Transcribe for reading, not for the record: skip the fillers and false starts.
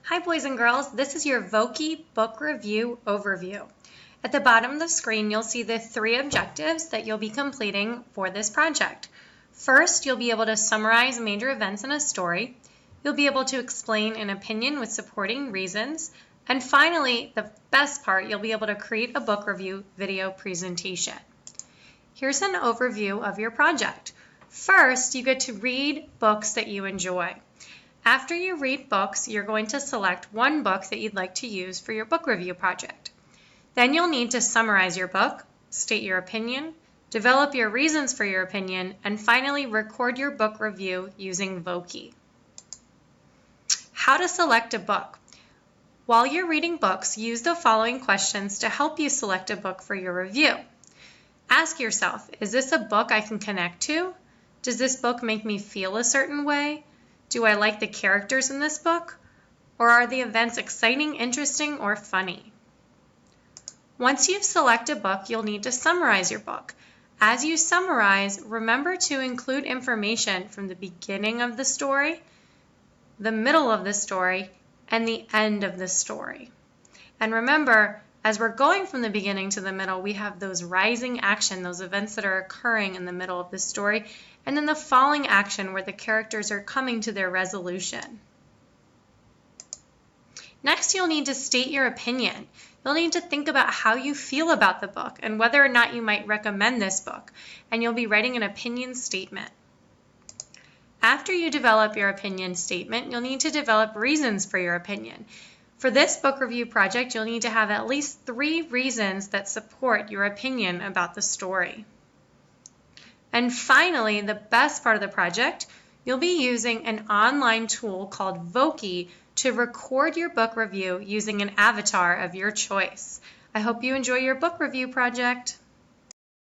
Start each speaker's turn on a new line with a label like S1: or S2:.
S1: Hi boys and girls, this is your Voki book review overview. At the bottom of the screen, you'll see the 3 objectives that you'll be completing for this project. First, you'll be able to summarize major events in a story. You'll be able to explain an opinion with supporting reasons. And finally, the best part, you'll be able to create a book review video presentation. Here's an overview of your project. First, you get to read books that you enjoy. After you read books, you're going to select one book that you'd like to use for your book review project. Then you'll need to summarize your book, state your opinion, develop your reasons for your opinion, and finally record your book review using Voki. How to select a book. While you're reading books, use the following questions to help you select a book for your review. Ask yourself, is this a book I can connect to? Does this book make me feel a certain way? Do I like the characters in this book? Or are the events exciting, interesting, or funny? Once you've selected a book, you'll need to summarize your book. As you summarize, remember to include information from the beginning of the story, the middle of the story, and the end of the story. And remember, as we're going from the beginning to the middle, we have those rising action, those events that are occurring in the middle of the story, and then the falling action where the characters are coming to their resolution. Next, you'll need to state your opinion. You'll need to think about how you feel about the book and whether or not you might recommend this book, and you'll be writing an opinion statement. After you develop your opinion statement, you'll need to develop reasons for your opinion. For this book review project, you'll need to have at least 3 reasons that support your opinion about the story. And finally, the best part of the project, you'll be using an online tool called Voki to record your book review using an avatar of your choice. I hope you enjoy your book review project.